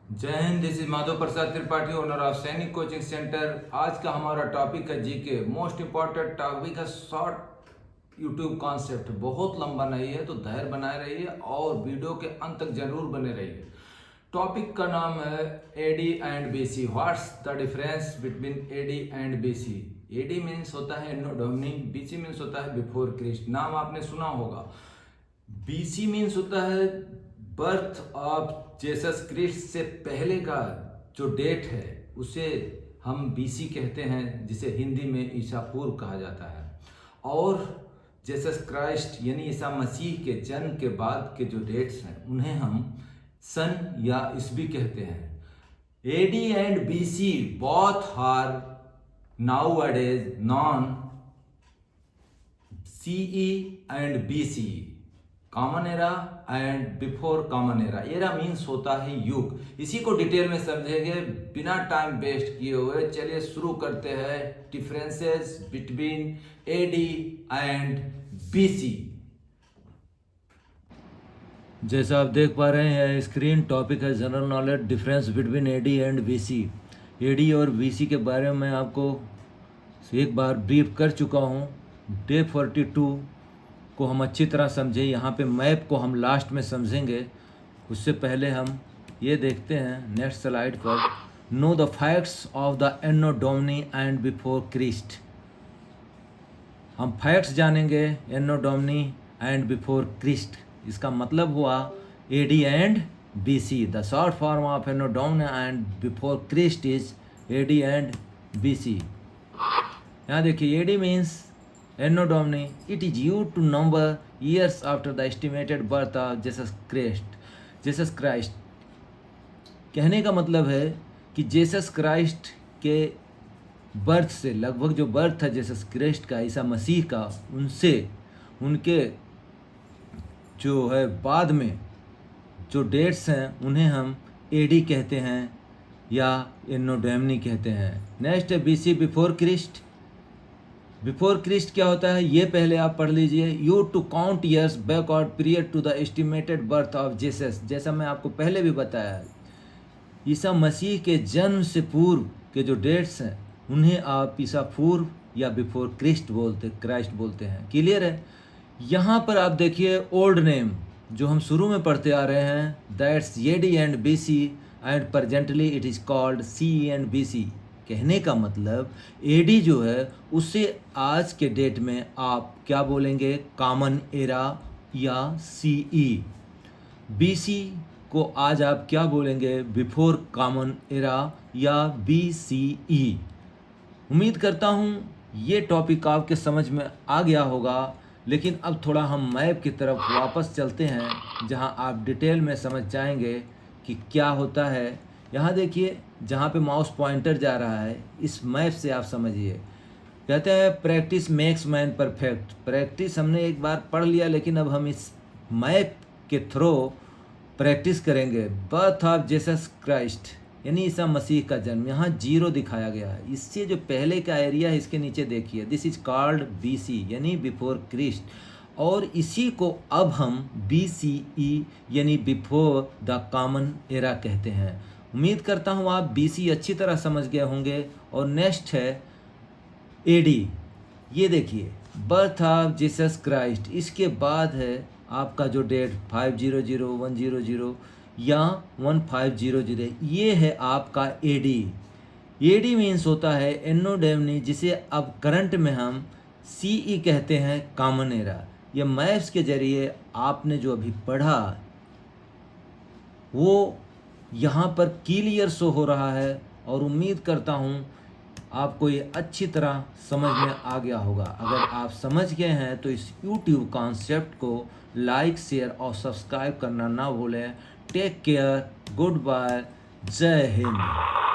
जय Hind. This is Madhav Prasad Tripathi, owner of सैनिक coaching centre. आज का हमारा टॉपिक है जीके। मोस्ट इंपॉर्टेंट टॉपिक है, शॉर्ट यूट्यूब कॉन्सेप्ट, बहुत लंबा नहीं है तो धैर्य बनाए रहिए और वीडियो के अंत तक जरूर बने रहिए। टॉपिक का नाम है AD and BC. What's the difference between AD and BC. AD means होता है एनो डोमिनी, बीसी मीन्स होता है बिफोर क्रिस्ट, नाम आपने सुना होगा। बीसी मीन्स होता है बर्थ ऑफ जेसस क्रिस्ट से पहले का जो डेट है उसे हम बीसी कहते हैं, जिसे हिंदी में ईसा पूर्व कहा जाता है। और जेसस क्राइस्ट यानी ईसा मसीह के जन्म के बाद के जो डेट्स हैं उन्हें हम सन या ईस्वी कहते हैं। AD and BC both are nowadays known CE and BC, common era and before common era. Era means होता है युग। इसी को डिटेल में समझेंगे बिना टाइम वेस्ट किए हुए। चलिए शुरू करते हैं differences between AD and BC. जैसा आप देख पा रहे हैं स्क्रीन, टॉपिक है general knowledge, difference between AD and BC. AD और बीसी के बारे में आपको एक बार ब्रीफ कर चुका हूँ। डे 42 को हम अच्छी तरह समझें। यहाँ पे मैप को हम लास्ट में समझेंगे। उससे पहले हम ये देखते हैं नेक्स्ट स्लाइड पर, know the facts of the anno Domini and before Christ. हम फैक्ट्स जानेंगे anno Domini and before Christ. इसका मतलब हुआ AD and BC. The short form of anno Domini and before Christ is AD and BC. यहाँ देखिए, AD means Anno Domini, it is used to number years after the estimated birth of Jesus Christ. कहने का मतलब है कि Jesus Christ के birth से लगभग जो बर्थ था जेसस क्राइस्ट का, ईसा मसीह का, उनसे उनके जो है बाद में जो डेट्स हैं उन्हें हम एडी कहते हैं या एनो डोमिनी कहते हैं। नेक्स्ट है BC, before Christ. Before Christ क्या होता है ये पहले आप पढ़ लीजिए। You to count years backward period to the estimated birth of Jesus. जैसा मैं आपको पहले भी बताया, ईसा मसीह के जन्म से पूर्व के जो डेट्स हैं उन्हें आप ईसा पूर्व या बिफोर क्रिस्ट क्राइस्ट बोलते हैं। क्लियर है। यहाँ पर आप देखिए ओल्ड नेम जो हम शुरू में पढ़ते आ रहे हैं, that's AD and BC and presently it is called C and BC. कहने का मतलब एडी जो है उसे आज के डेट में आप क्या बोलेंगे, कॉमन एरा या सीई। बीसी को आज आप क्या बोलेंगे, बिफोर कॉमन एरा या बीसीई। उम्मीद करता हूँ ये टॉपिक आपके समझ में आ गया होगा। लेकिन अब थोड़ा हम मैप की तरफ वापस चलते हैं जहाँ आप डिटेल में समझ जाएंगे कि क्या होता है। यहाँ देखिए जहाँ पे माउस पॉइंटर जा रहा है, इस मैप से आप समझिए। कहते हैं practice makes man perfect. Practice हमने एक बार पढ़ लिया, लेकिन अब हम इस मैप के थ्रू प्रैक्टिस करेंगे। बर्थ ऑफ जेसस क्राइस्ट यानी ईसा मसीह का जन्म, यहाँ 0 दिखाया गया है। इससे जो पहले का एरिया है इसके नीचे देखिए, दिस इज कॉल्ड बीसी यानी बिफोर क्रिस्ट। और इसी को अब हम बीसीई यानी बिफोर द कॉमन एरा कहते हैं। उम्मीद करता हूँ आप बीसी अच्छी तरह समझ गए होंगे। और नेक्स्ट है एडी। ये देखिए बर्थ ऑफ जीसस क्राइस्ट, इसके बाद है आपका जो डेट 500, 100 या 1500, ये है आपका एडी। एडी मीन्स होता है एनो डोमिनी, जिसे अब करंट में हम सीई कहते हैं, कॉमन एरा। ये मैथ्स के जरिए आपने जो अभी पढ़ा वो यहाँ पर क्लियर शो हो रहा है। और उम्मीद करता हूँ आपको ये अच्छी तरह समझ में आ गया होगा। अगर आप समझ गए हैं तो इस YouTube कॉन्सेप्ट को लाइक, शेयर और सब्सक्राइब करना ना भूलें। टेक केयर, गुड बाय, जय हिंद।